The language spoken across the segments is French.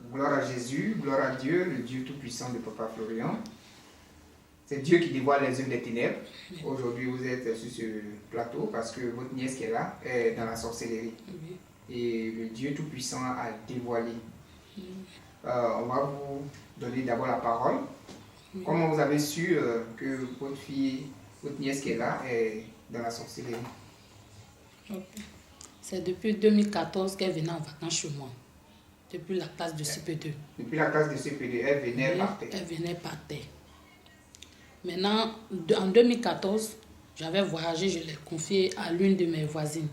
Gloire à Jésus, gloire à Dieu, le Dieu tout-puissant de Papa Florian. C'est Dieu qui dévoile les œuvres des ténèbres. Aujourd'hui, vous êtes sur ce plateau parce que votre nièce qui est là est dans la sorcellerie. Et le Dieu tout-puissant a dévoilé. On va vous donner d'abord la parole. Comment vous avez su que votre fille, votre nièce qui est là est dans la sorcellerie? C'est depuis 2014 qu'elle venait en vacances chez moi. Depuis la classe de CP2. Depuis la classe de CP2, elle venait par terre. Elle venait par terre. Maintenant, en 2014, j'avais voyagé, je l'ai confié à l'une de mes voisines.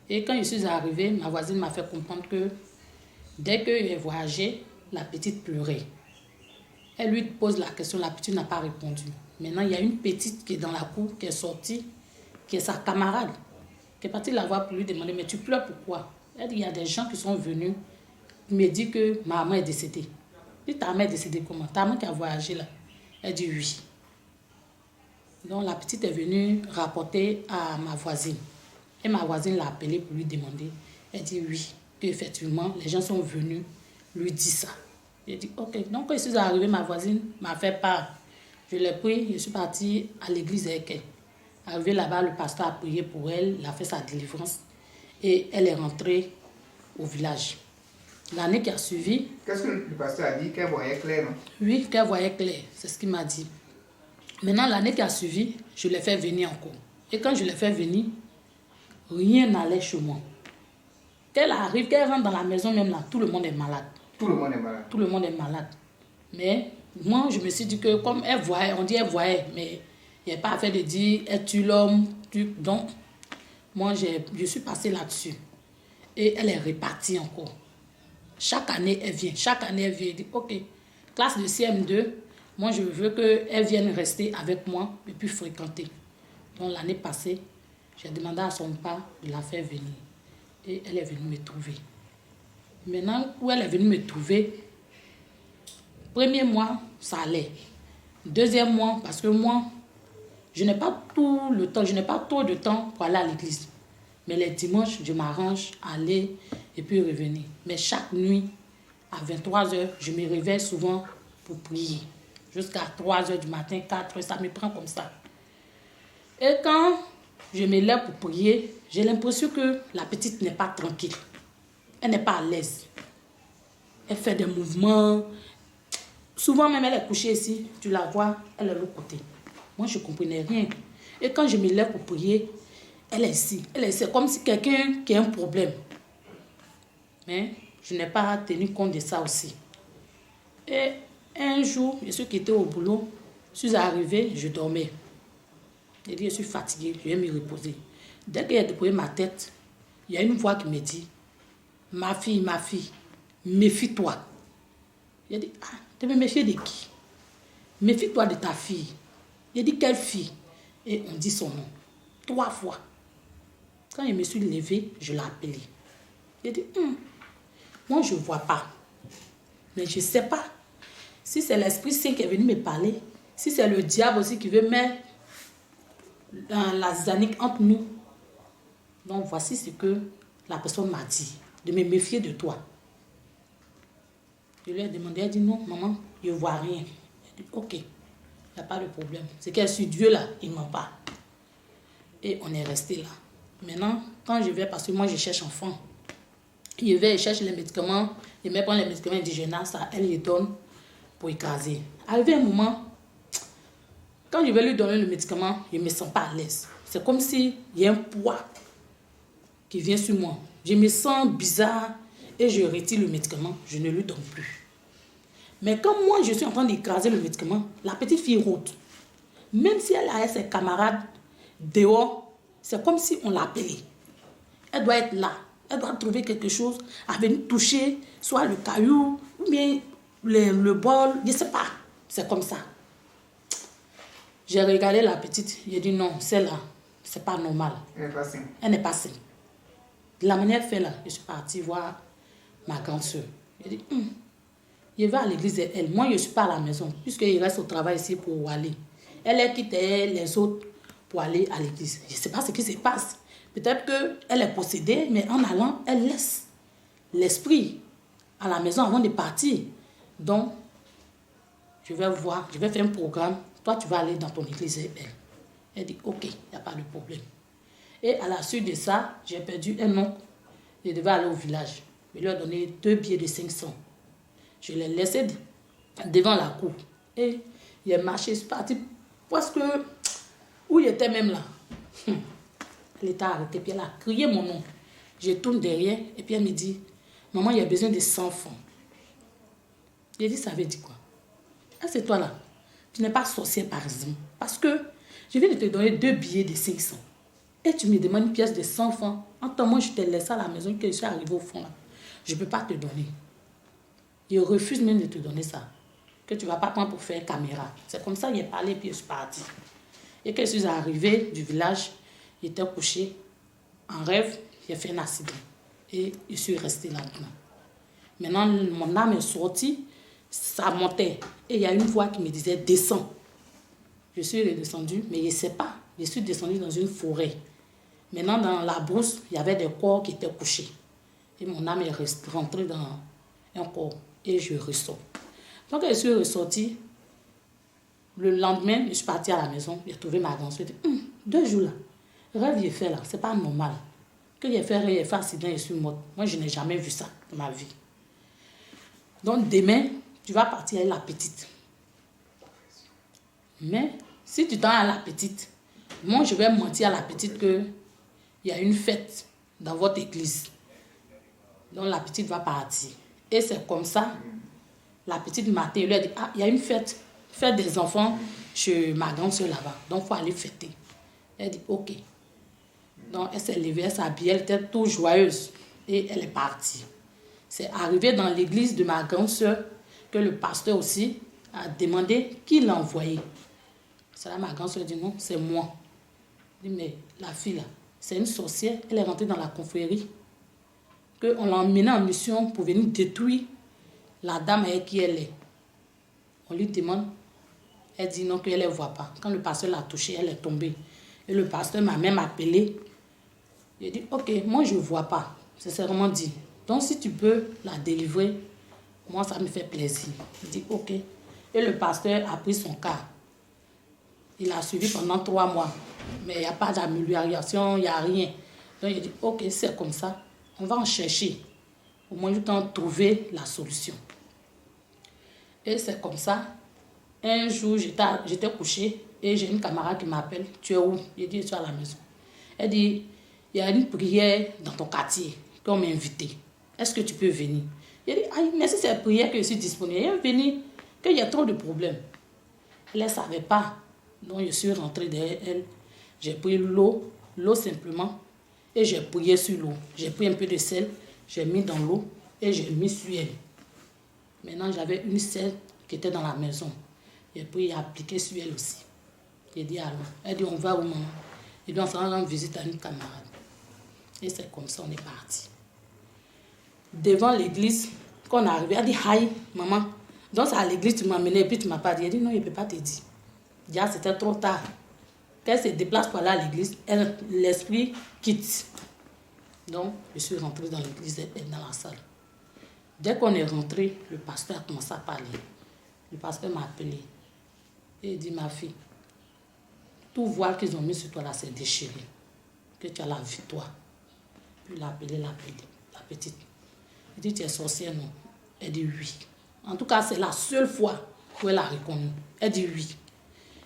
Et quand je suis arrivée, ma voisine m'a fait comprendre que dès que j'ai voyagé, la petite pleurait. Elle lui pose la question, la petite n'a pas répondu. Maintenant, il y a une petite qui est dans la cour, qui est sortie, qui est sa camarade, qui est partie la voir pour lui demander, mais tu pleures pourquoi? Elle dit, il y a des gens qui sont venus me dire que ma maman est décédée. Je dis, ta maman est décédée comment? Ta maman qui a voyagé là? Elle dit oui. Donc la petite est venue rapporter à ma voisine. Et ma voisine l'a appelée pour lui demander. Elle dit oui, qu'effectivement, les gens sont venus lui dire ça. J'ai dit ok. Donc quand je suis arrivée, ma voisine m'a fait part. Je l'ai pris, je suis partie à l'église avec elle. Arrivée là-bas, le pasteur a prié pour elle, il a fait sa délivrance. Et elle est rentrée au village. L'année qui a suivi... Qu'est-ce que le pasteur a dit? Qu'elle voyait clair, non? Oui, qu'elle voyait clair, c'est ce qu'il m'a dit. Maintenant, l'année qui a suivi, je l'ai fait venir encore. Et quand je l'ai fait venir, rien n'allait chez moi. Qu'elle arrive, qu'elle rentre dans la maison même là, tout le monde est malade. Tout le monde est malade. Tout le monde est malade. Mais moi, je me suis dit que comme elle voyait, on dit elle voyait, mais il n'y a pas à faire de dire, es-tu l'homme? Donc, moi, je suis passée là-dessus. Et elle est repartie encore. Chaque année, elle vient. Chaque année, elle vient. Elle dit, ok, classe de CM2, moi, je veux qu'elle vienne rester avec moi et puis fréquenter. Donc, l'année passée, j'ai demandé à son père de la faire venir. Et elle est venue me trouver. Maintenant, où elle est venue me trouver, premier mois, ça allait. Deuxième mois, parce que moi, je n'ai pas tout le temps, je n'ai pas trop de temps pour aller à l'église. Mais les dimanches, je m'arrange à aller et puis revenir. Mais chaque nuit, à 23h, je me réveille souvent pour prier. Jusqu'à 3h du matin, 4h, ça me prend comme ça. Et quand je me lève pour prier, j'ai l'impression que la petite n'est pas tranquille. Elle n'est pas à l'aise. Elle fait des mouvements. Souvent même, elle est couchée ici. Tu la vois, elle est de l'autre côté. Moi, je ne comprenais rien. Et quand je me lève pour prier, elle est ici. C'est comme si quelqu'un qui a un problème. Mais je n'ai pas tenu compte de ça aussi. Et un jour, je suis quittée au boulot. Je suis arrivée, je dormais. J'ai dit, je suis fatiguée, je vais me reposer. Dès que j'ai déposé ma tête, il y a une voix qui me dit, ma fille, méfie-toi. J'ai dit, ah, tu me méfier de qui? Méfie-toi de ta fille. J'ai dit, quelle fille? Et on dit son nom. 3 fois. Quand je me suis levée, je l'ai appelée. J'ai dit, moi je ne vois pas. Mais je ne sais pas si c'est l'Esprit Saint qui est venu me parler, si c'est le diable aussi qui veut mettre dans la zanique entre nous. Donc voici ce que la personne m'a dit, de me méfier de toi. Je lui ai demandé, elle dit non, maman, je ne vois rien. Elle dit ok, il n'y a pas de problème. C'est qu'elle suit Dieu là, il ne ment pas. Et on est resté là. Maintenant, quand je vais, parce que moi je cherche enfant, je vais, je cherche les médicaments, je vais prendre les médicaments indigènes, ça, elle les donne pour écraser. Arrivé un moment, quand je vais lui donner le médicament, je ne me sens pas à l'aise. C'est comme s'il y a un poids qui vient sur moi. Je me sens bizarre et je retire le médicament, je ne lui donne plus. Mais quand moi je suis en train d'écraser le médicament, la petite fille rôde. Même si elle a ses camarades dehors, c'est comme si on l'appelait. Elle doit être là. Elle doit trouver quelque chose à venir toucher, soit le caillou, ou bien le bol, je ne sais pas. C'est comme ça. J'ai regardé la petite, j'ai dit non, celle-là, c'est pas normal. Elle n'est pas saine. Elle n'est pas saine. De la manière fait là, je suis partie voir ma grande soeur. J'ai dit, je vais à l'église et elle. Moi, je ne suis pas à la maison, puisqu'il reste au travail ici pour aller. Elle est quittée les autres pour aller à l'église. Je ne sais pas ce qui se passe. Peut-être qu'elle est possédée, mais en allant, elle laisse l'esprit à la maison avant de partir. Donc, je vais voir, je vais faire un programme. Toi, tu vas aller dans ton église. Elle dit, ok, il n'y a pas de problème. Et à la suite de ça, j'ai perdu un oncle. Je devais aller au village. Je lui ai donné 2 billets de 500. Je l'ai laissé devant la cour. Et il est marché, il est parti presque où il était même là. Elle était arrêtée, puis elle a crié mon nom. Je tourne derrière, et puis elle me dit, maman, il y a besoin de 100 francs. J'ai dit, ça veut dire quoi? Ah, c'est toi là. Tu n'es pas sorcière par exemple. Parce que je viens de te donner 2 billets de 500. Et tu me demandes une pièce de 100 francs. Entre moi, je te laisse à la maison, que je suis arrivée au fond là. Je ne peux pas te donner. Je refuse même de te donner ça. Que tu ne vas pas prendre pour faire caméra. C'est comme ça qu'il est parlé, puis je suis partie. Et quand je suis arrivée du village, j'étais couchée. En rêve, j'ai fait un accident. Et je suis restée là-dedans. Maintenant, mon âme est sortie, ça montait. Et il y a une voix qui me disait, descends. Je suis redescendue, mais je ne sais pas. Je suis descendue dans une forêt. Maintenant, dans la brousse, il y avait des corps qui étaient couchés. Et mon âme est rentrée dans un corps. Et je ressors. Donc, je suis ressortie. Le lendemain, je suis partie à la maison. J'ai trouvé ma grand-soeur. J'ai dit, 2 jours là. Rêve, j'ai fait là. C'est pas normal. Que j'ai fait accident, je suis morte. Moi, je n'ai jamais vu ça dans ma vie. Donc, demain, tu vas partir avec la petite. Mais, si tu t'en à la petite, moi, je vais mentir à la petite qu'il y a une fête dans votre église. Donc, la petite va partir. Et c'est comme ça, la petite matin, elle lui a dit, ah, il y a une fête des enfants chez ma grande-soeur là-bas. Donc, il faut aller fêter. Elle dit, ok. Donc, elle s'est levée, elle s'est habillée, elle était toute joyeuse. Et elle est partie. C'est arrivé dans l'église de ma grande-soeur que le pasteur aussi a demandé qui l'a envoyé. C'est là ma grande-soeur dit non, c'est moi. Je dis, mais la fille là, c'est une sorcière, elle est rentrée dans la confrérie. Qu'on l'a emmenée en mission pour venir détruire la dame avec qui elle est. On lui demande, elle dit non, qu'elle ne voit pas. Quand le pasteur l'a touchée, elle est tombée. Et le pasteur m'a même appelé. J'ai dit, ok, moi je ne vois pas. C'est sincèrement dit. Donc si tu peux la délivrer, moi ça me fait plaisir. Il dit, ok. Et le pasteur a pris son cas. Il a suivi pendant 3 mois. Mais il n'y a pas d'amélioration, il n'y a rien. Donc il dit, ok, c'est comme ça. On va en chercher. Au moins, je peux trouver la solution. Et c'est comme ça. Un jour, j'étais couchée et j'ai une camarade qui m'appelle. Tu es où? J'ai dit, je suis à la maison. Elle dit, il y a une prière dans ton quartier qu'on m'a invité. Est-ce que tu peux venir? J'ai dit, ah, mais si c'est la prière que je suis disponible, elle est venue, qu'il y a trop de problèmes. Elle ne savait pas. Donc, je suis rentrée derrière elle. J'ai pris l'eau simplement, et j'ai prié sur l'eau. J'ai pris un peu de sel, j'ai mis dans l'eau et j'ai mis sur elle. Maintenant, j'avais une sel qui était dans la maison. J'ai pris et appliqué sur elle aussi. J'ai dit alors. Elle dit, on va où, maman? Et donc, on va rendre visite à une camarade. Et c'est comme ça, on est parti. Devant l'église, quand on est arrivé, elle dit, aïe, maman. Donc, c'est à l'église, tu m'as mené et puis tu m'as pas dit. Elle dit, non, je ne peux pas te dire. Déjà, c'était trop tard. Quand elle se déplace pour aller à l'église, l'esprit quitte. Donc, je suis rentrée dans l'église et dans la salle. Dès qu'on est rentré, le pasteur a commencé à parler. Le pasteur m'a appelé. Et il dit, ma fille, tout voile qu'ils ont mis sur toi là, c'est déchiré. Que tu as la victoire. Puis il a appelé la petite. Il dit, tu es sorcière, non? Elle dit, oui. En tout cas, c'est la seule fois où elle a reconnu. Elle dit, oui.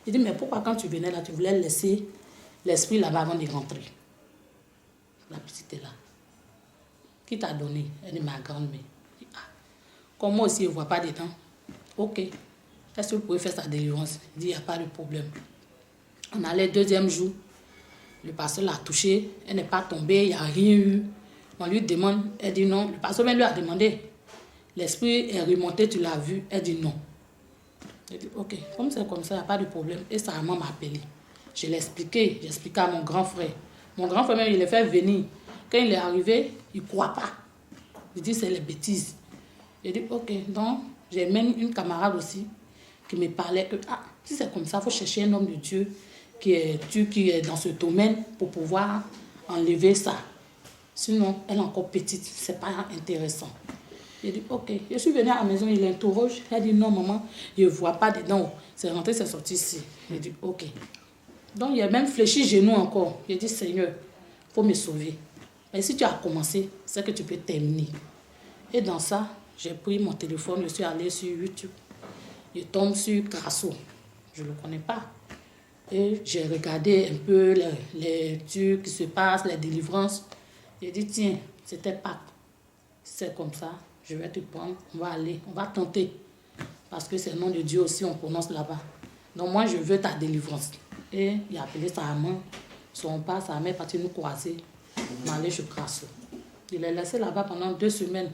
Il dit, mais pourquoi quand tu venais là, tu voulais laisser l'esprit là-bas avant de rentrer? La petite est là. Qui t'a donné? Elle dit, ma grand-mère. Ah. Comme moi aussi, je ne vois pas dedans. Ok. Est-ce que vous pouvez faire sa délivrance? Il dit, il n'y a pas de problème. On allait le 2e jour. Le pasteur l'a touchée. Elle n'est pas tombée, il n'y a rien eu. On lui demande, elle dit non. Le pasteur même lui a demandé. L'esprit est remonté, tu l'as vu? Elle dit non. J'ai dit, ok, comme c'est comme ça, il n'y a pas de problème. Et sa maman m'a appelé. Je l'ai expliqué, j'ai expliqué à mon grand frère. Mon grand frère même, il l'a fait venir. Quand il est arrivé, il ne croit pas. Il dit, c'est les bêtises. J'ai dit, ok, donc j'ai même une camarade aussi qui me parlait que, ah, si c'est comme ça, il faut chercher un homme de Dieu qui est dans ce domaine pour pouvoir enlever ça. Sinon, elle est encore petite, ce n'est pas intéressant. J'ai dit, ok. Je suis venue à la maison, il l'interroge. Elle dit, non, maman, je ne vois pas dedans. C'est rentré, c'est sorti ici. J'ai dit, ok. Donc, il a même fléchi genou encore. J'ai dit, Seigneur, il faut me sauver. Mais si tu as commencé, c'est que tu peux terminer. Et dans ça, j'ai pris mon téléphone, je suis allée sur YouTube. Je tombe sur Grasso. Je ne le connais pas. Et j'ai regardé un peu les trucs qui se passent, les délivrances. J'ai dit, tiens, c'était Pâques. C'est comme ça, je vais te prendre, on va aller, on va tenter. Parce que c'est le nom de Dieu aussi, on prononce là-bas. Donc moi, je veux ta délivrance. Et il a appelé sa maman, son père, sa mère, parti nous croiser. On est allé chez Grasso. Il l'a laissé là-bas pendant 2 semaines.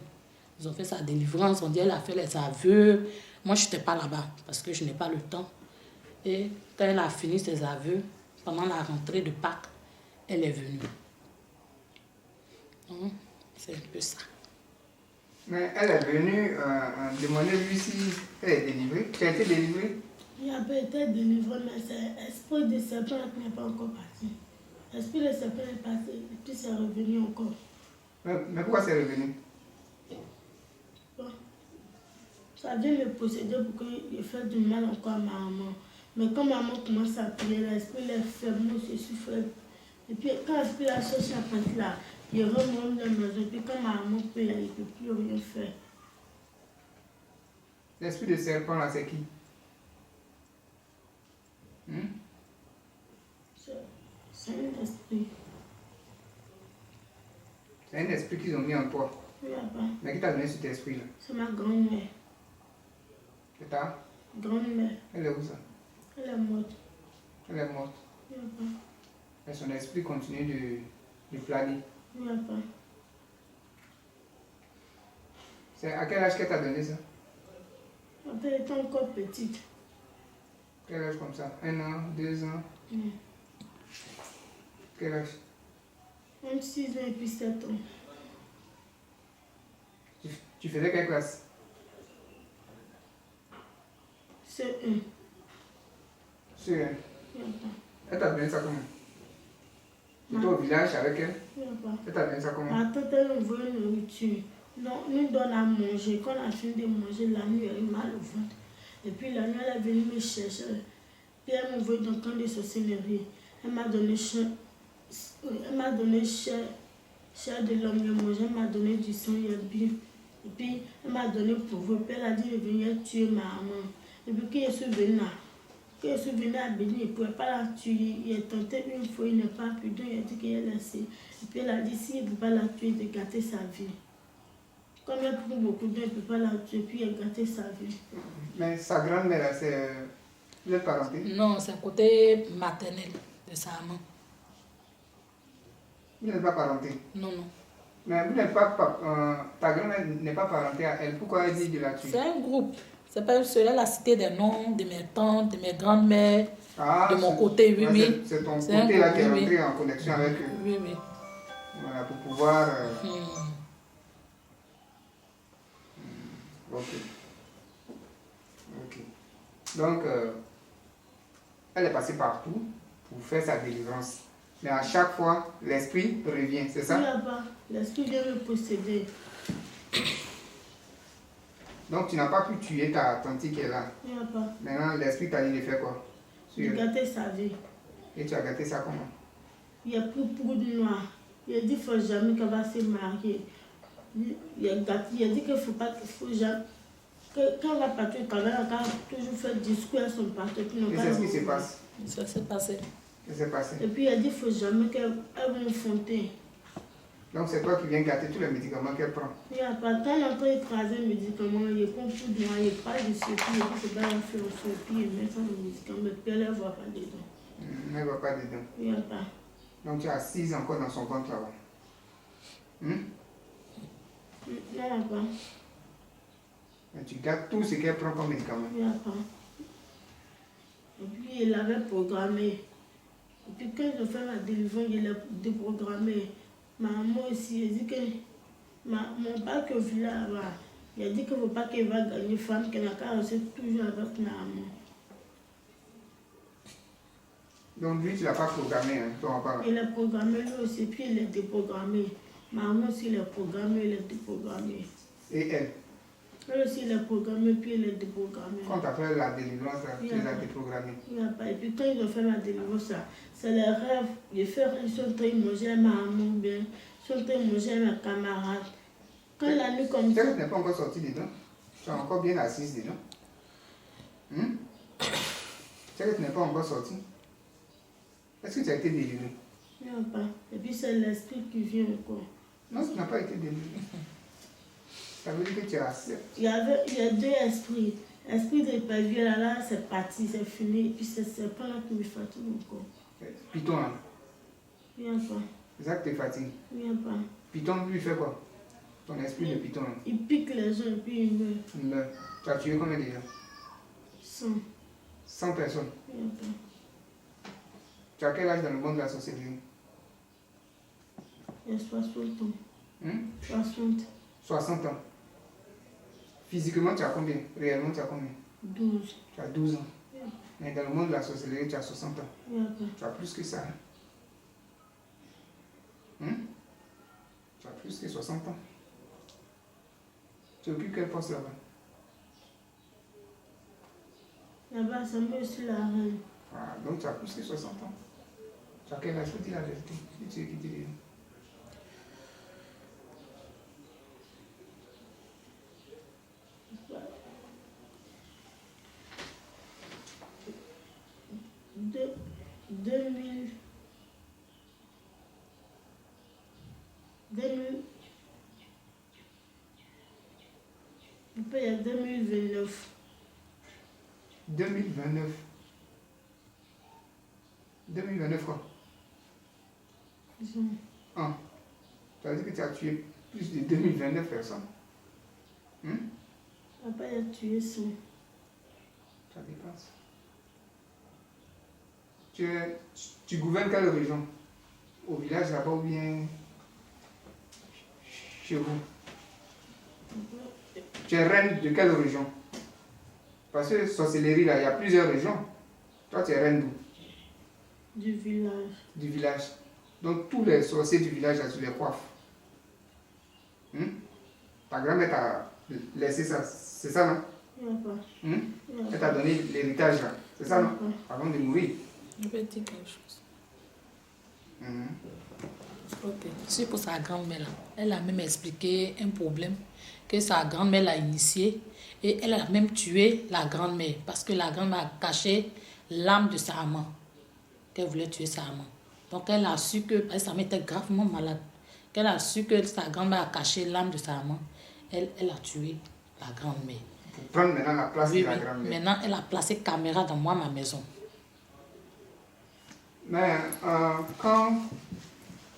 Ils ont fait sa délivrance, on dit elle a fait les aveux. Moi, je n'étais pas là-bas parce que je n'ai pas le temps. Et quand elle a fini ses aveux, pendant la rentrée de Pâques, elle est venue. Donc, c'est un peu ça. Mais elle est venue demander lui si elle est délivrée. Tu as été délivrée? Il n'a pas été délivré, mais c'est l'esprit de serpent qui n'est pas encore parti. L'esprit de serpent est parti et puis c'est revenu encore. Mais pourquoi c'est revenu? Bon. Ça vient me posséder pour que je fasse du mal encore à ma maman. Mais quand maman commence à prier, l'esprit est faible, moi je suis faible. Et puis quand l'esprit a cherché à partir là, il remonte dans la maison. Et puis quand ma maman prie, il ne peut plus rien faire. L'esprit de serpent là, c'est qui? C'est un esprit. C'est un esprit qu'ils ont mis en toi. Oui, papa. Mais qui t'a donné cet esprit-là? C'est ma grand-mère. C'est ta? Grand-mère. Elle est où ça? Elle est morte. Elle est morte. Oui, papa. Et son esprit continue de planer. Oui, papa. C'est à quel âge qu'elle t'a donné ça? Quand elle était encore petite. Quel âge comme ça? 1 an, 2 ans? Mm. Quel âge? 26 ans et puis 7 ans. Tu faisais quelle classe? C'est un. C'est un. Oui, papa. Elle t'a donné ça comment? Tu étais au village avec elle? Oui, papa. Elle t'a donné ça comment? Ma tante, elle envoie une nourriture. Non, nous donne à manger. Quand on a fini de manger, la nuit, elle a mal au ventre. Et puis la nuit, elle est venue me chercher. Puis elle m'a envoyé dans le camp de sorcellerie. Elle m'a donné chair de l'homme, j'ai mangé. Elle m'a donné du sang, il a bu. Et puis elle m'a donné pour vous. Puis elle a dit de venir tuer ma maman. Et puis quand je suis venue à Bénin, il ne pouvait pas la tuer. Il a tenté une fois, il n'est pas pu. Donc il a dit qu'il a laissé. Et puis elle a dit s'il ne peut pas la tuer, de gâter sa vie. Comme elle prend beaucoup d'eau, il ne peut pas la tuer, puis il a gâté sa vie. Mais sa grand-mère, c'est... Vous êtes parenté? Non, c'est côté maternel de sa maman. Vous n'êtes pas parenté? Non, non. Mais vous n'êtes pas... ta grand-mère n'est pas parentée à elle. Pourquoi elle dit de la tuer? C'est un groupe. C'est pas cela la cité des noms de mes tantes, de mes grandes-mères, de mon côté, oui, oui. C'est ton C'est un côté là qui est groupe, rentré en connexion avec eux. Oui, oui. Voilà, pour pouvoir... Hmm. Ok. Ok. Donc, elle est passée partout pour faire sa délivrance. Mais à chaque fois, l'esprit revient, c'est ça? Là-bas, l'esprit vient me posséder. Donc, tu n'as pas pu tuer ta tante qui est là. Là-bas, Maintenant, l'esprit t'a dit de faire quoi? de gâter sa vie. Et tu as gâté ça comment? Il y a plus beaucoup de noirs. Il a dit qu'il ne faut jamais qu'elle va se marier. Il a dit qu'il ne faut pas, qu'il faut jamais. Quand elle va partir au travail, elle va toujours faire discours à son partenaire. Et c'est ce qui se passe. Ça s'est passé. Ça s'est passé. Et puis il a dit qu'il ne faut jamais qu'elle va enfanter. Donc, c'est toi qui viens gâter tous les médicaments qu'elle prend. Il n'y a pas quand on a écrasé le médicament, il prend tout de moi, il parle de ce qui est pas la faire au puis il met ça dans le médicament, puis elle ne voit pas dedans. Elle ne va pas dedans. Il n'y a pas. Donc, tu as 6 encore dans son ventre là-bas. Non, il n'y a pas. Et tu gâtes tout ce qu'elle prend comme médicament. Il n'y a pas. Et puis il avait programmé. Et puis quand je fais ma délivrance, il a déprogrammé. Ma maman aussi, elle dit que mon père que je là-bas, il a dit qu'il ne faut pas qu'elle va gagner femme, qu'elle n'a qu'à rester toujours avec ma maman. Donc, lui, tu ne l'as pas programmé, hein, ton papa. Il est programmé lui aussi, puis il est déprogrammé. Ma maman aussi, il est programmé, il est déprogrammé. Et elle? Elle aussi, il est programmé, puis il est déprogrammé. Quand tu as fait la délivrance, là, tu les as déprogrammés. Il n'y a pas. Et puis quand ils ont fait ma délivrance, c'est les rêves. Ils sont en train de manger ma maman bien. Ils sont en train de manger mes camarades. Quand la nuit comme ça. Tu n'es pas encore sorti dedans. Tu es encore bien assise dedans. Tu n'es pas encore sorti. Est-ce que tu as été délivré? Il n'y a pas. Et puis c'est l'esprit qui vient encore. Non, tu n'as pas été délivré. Ça veut dire que tu acceptes. Il y a deux esprits. L'esprit de l'épervier là, c'est parti, c'est fini. Et puis c'est pas là qui me fatigue encore. Python, là. Il n'y a pas. C'est ça que tu es fatigué. Il n'y a pas. Python, lui, il fait quoi? Ton esprit de Python, là. Il pique les gens et puis il meurt. Il meurt. Tu as tué combien déjà? 100. 100 personnes. Il n'y a pas. Tu as quel âge dans le monde de la sorcellerie? Il y a 60 ans. 60. 60 ans. Physiquement, tu as combien? Réellement, tu as combien? 12. Tu as 12 ans. Mais dans le monde de la sorcellerie, tu as 60 ans. Il n'y a pas. Tu as plus que ça. Tu as plus que 60 ans. Tu occupes quel poste là-bas? Là-bas, c'est moi aussi la reine. Voilà, donc tu as plus que 60 ans. Tu as quel âge? Faut dire la vérité. Et tu es qui dit? 2029. 2029. 2029 quoi? Ah. Tu as dit que tu as tué plus de 2029 personnes. Papa a tué 100. Ça dépasse. Tu gouvernes quelle région? Au village là-bas ou bien chez vous? Tu es reine de quelle région? Parce que sorcellerie là, il y a plusieurs régions. Toi tu es reine d'où? Du village. Du village. Donc tous les sorciers du village là, tu les coiffes. Ta grand-mère t'a laissé ça, c'est ça non? Il n'y a pas. Elle t'a donné l'héritage là, c'est ça non? Avant de mourir. Je vais dire quelque chose. Ok. C'est pour sa grand-mère là. Elle a même expliqué un problème que sa grand-mère l'a initié et elle a même tué la grand-mère parce que la grand-mère a caché l'âme de sa amant. Qu'elle voulait tuer sa amant. Donc elle a su que sa mère était gravement malade. Qu'elle a su que sa grand-mère a caché l'âme de sa amant. Elle a tué la grand-mère. Pour prendre maintenant la place de la grand-mère. Maintenant, elle a placé caméra dans ma maison. Mais quand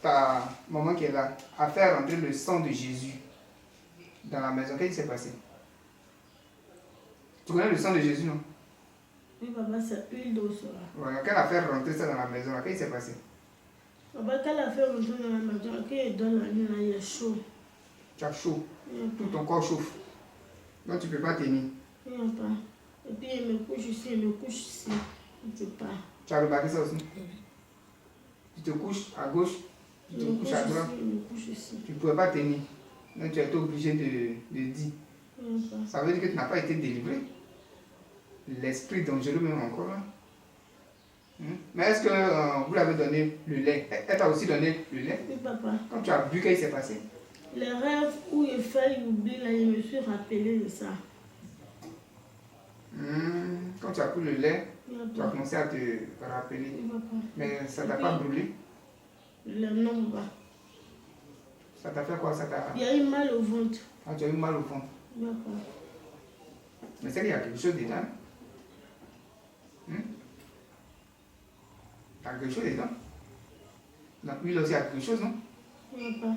ta maman qui est là a fait rentrer le sang de Jésus dans la maison, qu'est-ce qui s'est passé? Tu connais le sang de Jésus, non? Oui, papa, c'est huile d'eau, ça. Voilà, quand elle a fait rentrer ça dans la maison, qu'est-ce qui s'est passé? Papa, quand elle a fait rentrer dans la maison, quand elle donne la nuit, là, il est chaud. Tu as chaud. Tout ton corps chauffe. Donc tu ne peux pas tenir. Il n'y a pas. Et puis il me couche ici, il me couche ici. Je ne peux pas. Tu as remarqué ça aussi? Tu te couches à gauche, tu te couches à droite. Il me couche ici. Tu ne pouvais pas tenir. Donc tu as été obligé de dire. Ça veut dire que tu n'as pas été délivré. L'esprit dangereux même encore là. Mais est-ce que vous l'avez donné le lait? Elle t'a aussi donné le lait? Oui, papa. Quand tu as bu, qu'est-ce qui s'est passé? Les rêves où il fait oublie, là, je me suis rappelé de ça. Quand tu as pris le lait, Oui, tu as commencé à te rappeler. Oui, papa. Mais ça t'a pas brûlé? Le nom, papa. Ça t'a fait quoi? Ça t'a... Il y a eu mal au ventre. Ah, tu as eu mal au ventre. Oui, papa. Mais c'est qu'il y a quelque chose dedans. Il y a quelque chose dedans. Dans l'huile aussi, il y a quelque chose, non? Oui, papa.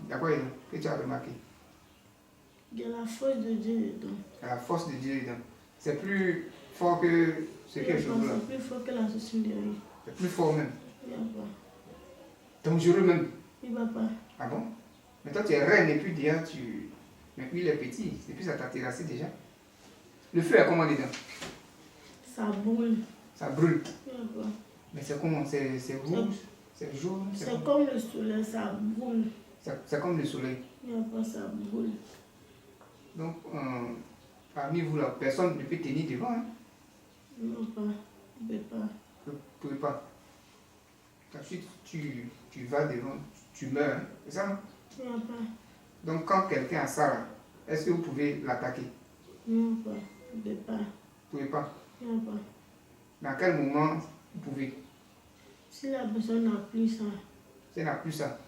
Il y a quoi dedans que tu as remarqué? Il y a la force de Dieu dedans. Il y a la force de Dieu dedans. C'est plus fort que ce quelque chose là. C'est plus fort que la sorcellerie. C'est plus fort même. Oui, papa. Dangereux même. Oui, papa. Ah bon? Mais toi tu es reine et puis déjà tu... Mais lui il est petit. Et puis ça t'a terrassé déjà. Le feu est comment dedans? Ça brûle. Ça brûle. Oui, papa. Mais c'est comment? C'est rouge? C'est jaune? C'est comme le soleil, ça brûle. C'est comme le soleil. Oui, papa, ça brûle. Donc, parmi vous, là, personne ne peut tenir devant. Hein? Non, pas. Je ne peux pas. Vous ne pouvez pas. Ensuite, tu vas devant, tu meurs. Hein? C'est ça? Hein? Non, pas. Donc, quand quelqu'un a ça, là, est-ce que vous pouvez l'attaquer? Non, pas. Je ne peux pas. Vous ne pouvez pas. Non, pas. Dans quel moment vous pouvez? Si la personne n'a plus ça. Si elle n'a plus ça,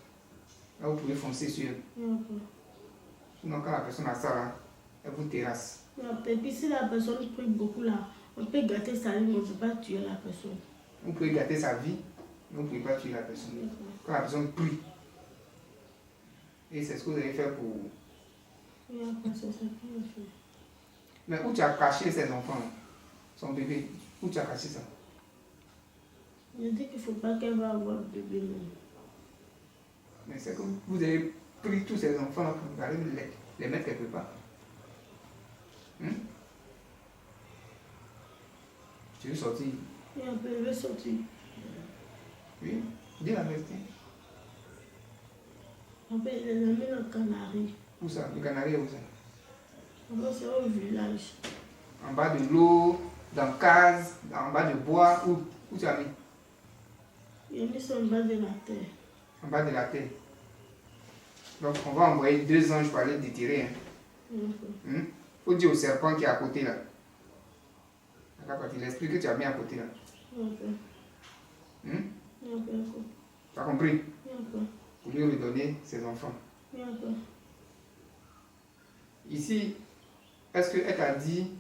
là, vous pouvez foncer sur elle. Non, pas. Sinon, quand la personne a ça, là, elle vous terrasse. Et puis si la personne prie beaucoup là, on peut gâter sa vie, mais on ne peut pas tuer la personne. Vous pouvez gâter sa vie, mais vous ne pouvez pas tuer la personne. Quand la personne prie, et c'est ce que vous allez faire pour... Oui, après c'est ça qu'on a fait. Mais où tu as caché ses enfants, son bébé? Où tu as caché ça? Je dis qu'il ne faut pas qu'elle va avoir bébé. Non. Mais c'est que vous avez pris tous ces enfants là pour aller les mettre quelque part. Tu veux sortir? Et un peu, elle veut sortir. Oui, dis la vérité. Après, il les amène en Canaries. Où ça? Le Canari est où ça? Après, c'est au village. En bas de l'eau, dans case, en bas de bois, où tu as mis? Il a mis ça en bas de la terre. En bas de la terre. Donc on va envoyer 2 anges pour aller déterrer. Hein? Faut dire au serpent qui est à côté là. L'esprit que tu as mis à côté là. Tu as compris? Pour lui redonner ses enfants. Ici, est-ce qu'elle t'a dit,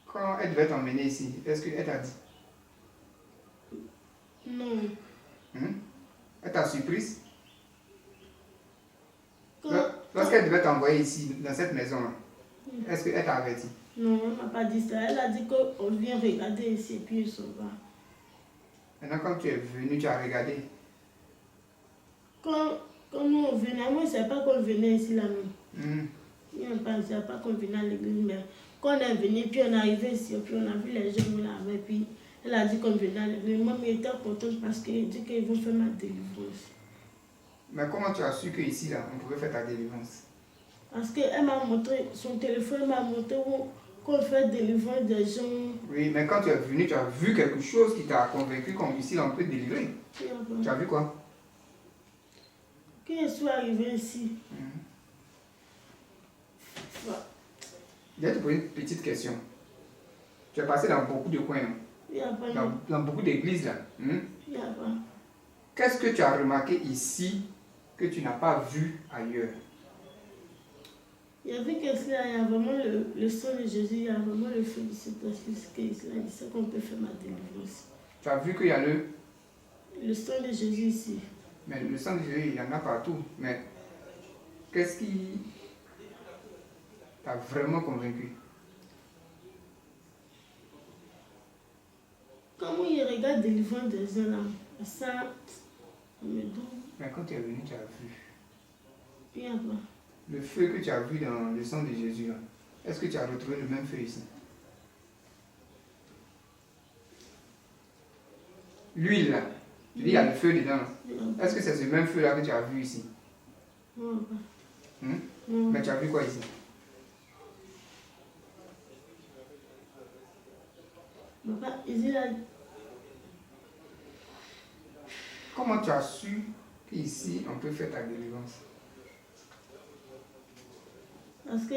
quand elle devait t'emmener ici, est-ce qu'elle t'a dit? Non. Elle t'a surprise? Lorsqu'elle devait t'envoyer ici, dans cette maison-là, est-ce qu'elle t'a averti? Non, elle ne m'a pas dit ça. Elle a dit qu'on vient regarder ici et puis il s'en va. Maintenant, quand tu es venu, tu as regardé. Quand nous on venait, moi je ne savais pas qu'on venait ici là même. Je ne savais pas qu'on venait à l'église, mais quand on est venu, puis on est arrivé ici, puis on a vu les gens là, et puis elle a dit qu'on venait à l'église. Moi, je était contente parce qu'elle dit qu'ils vont faire ma délivrance. Mais comment tu as su qu'ici, là, on pouvait faire ta délivrance? Parce qu'elle m'a montré, son téléphone elle m'a montré qu'on fait délivrance des gens. Oui, mais quand tu es venu, tu as vu quelque chose qui t'a convaincu qu'ici, là, on peut délivrer. Tu as vu quoi? Quand je suis arrivée ici, Je vais te poser une petite question. Tu es passé dans beaucoup de coins, dans beaucoup d'églises, là. Qu'est-ce que tu as remarqué ici que tu n'as pas vu ailleurs? Il y avait que cela, il y a vraiment le sang de Jésus, il y a vraiment le feu du Saint-Esprit, c'est qu'on peut faire ma délivrance. Tu as vu qu'il y a le sang de Jésus ici. Mais le sang de Jésus, il y en a partout. Mais qu'est-ce qui t'a vraiment convaincu? Comment il regarde délivrance des gens là, ça me donne. Mais quand tu es venu, tu as vu. Il y a pas. Le feu que tu as vu dans le sang de Jésus, là, est-ce que tu as retrouvé le même feu ici? L'huile là, tu dis il y a le feu dedans. Est-ce que c'est ce même feu là que tu as vu ici? Non. Mais tu as vu quoi ici? Papa, ici là. Comment tu as su qu'ici on peut faire ta délivrance? Parce que.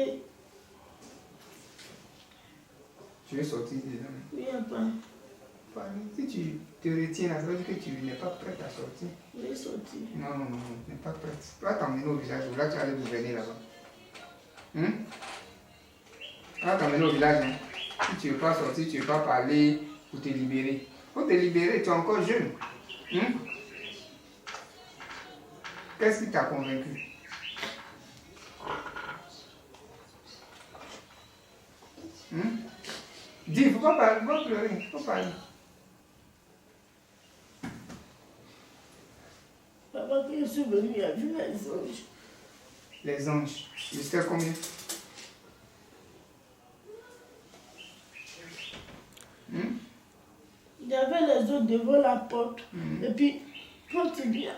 Tu es sorti dedans. Il n'y a pas. Si tu te retiens là, ça veut dire que tu n'es pas prête à sortir. Il est sorti. Non, tu n'es pas prête. Tu vas t'emmener au village, là tu vas aller gouverner là-bas. Tu vas t'emmener au village. Hein? Si tu ne veux pas sortir, tu ne veux pas parler pour te libérer. Pour te libérer, tu es encore jeune. Qu'est-ce qui t'a convaincu? Dis, il ne faut pas parler, il ne faut pas pleurer, il faut parler. Papa, quand je suis venu, il a vu les anges. Les anges, jusqu'à combien? Il y avait les autres devant la porte. Et puis, quand il vient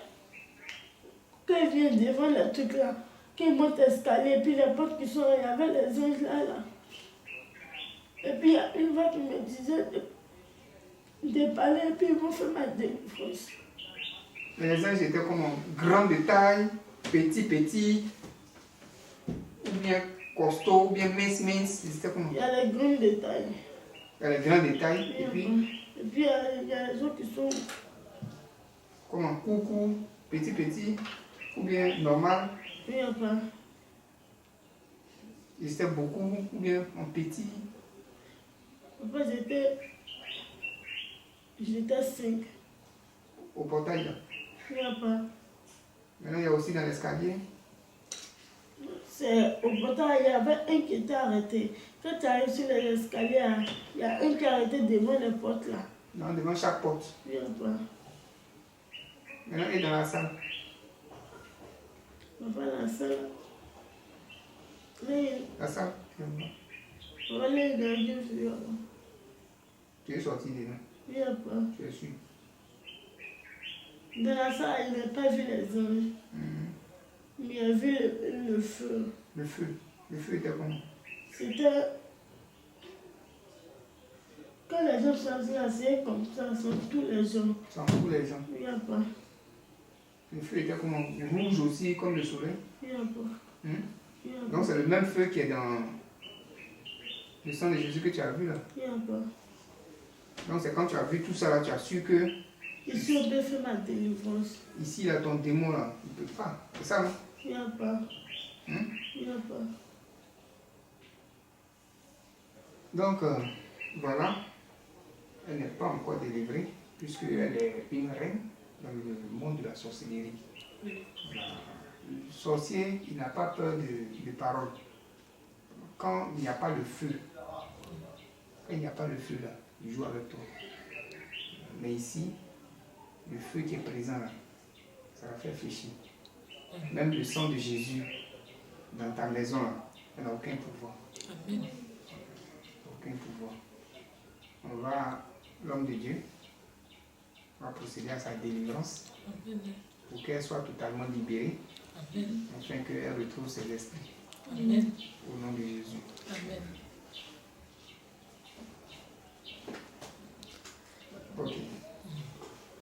devant les trucs là, qui monte l'escalier, et puis les portes qui sont là, il y avait les anges là. Et puis il y a une voix qui me disait de parler, et puis ils m'ont fait ma délivrance. Mais les anges étaient comment? Grands de taille, petits, ou bien costauds, ou bien minces, c'était comment? Il y a les grands détails. Il y a les grands détails, et puis il y a les autres qui sont... comment? Coucou, petit, ou bien normal. Il n'y a pas. Ils étaient beaucoup, ou bien en petit. Après, j'étais 5. Au portail là. Il n'y a pas. Maintenant, il y a aussi dans l'escalier. C'est au portail, il y avait un qui était arrêté. Quand tu arrives sur les escaliers, il y a un qui est arrêté devant les portes là. Non, devant chaque porte. Il n'y a pas. Maintenant, il est dans la salle. On va la salle. Mais, La salle. on va aller dans le jeu. Tu es sorti dedans. Il n'y a pas. Tu es sûr. Dans la salle, il n'a pas vu les anges. Mais il a vu le feu. Le feu. Le feu était comment? C'était... Quand les gens sont assis comme ça, sont tous les gens. Sans tous les gens. Il n'y a pas. Le feu était comment? Rouge aussi, comme le soleil. Il n'y a pas. Il y a Donc pas. c'est le même feu qui est dans le sang de Jésus que tu as vu là. Il n'y a pas. Donc c'est quand tu as vu tout ça là, tu as su que Ici, on peut faire ma délivrance. ici là, ton démon là, il ne peut pas. C'est ça, non? Il n'y a pas. Il n'y a pas. Donc voilà, elle n'est pas encore délivrée, puisqu'elle est une reine dans le monde de la sorcellerie. Le sorcier, il n'a pas peur de parole. Quand il n'y a pas le feu, quand il n'y a pas le feu là, il joue avec toi. Mais ici, le feu qui est présent là, ça va faire fléchir. Même le sang de Jésus dans ta maison là, il n'a aucun pouvoir. Amen. Aucun pouvoir. On va, l'homme de Dieu, va procéder à sa délivrance Amen. pour qu'elle soit totalement libérée, Amen. afin qu'elle retrouve ses esprits. Amen. Au nom de Jésus. Amen. Ok.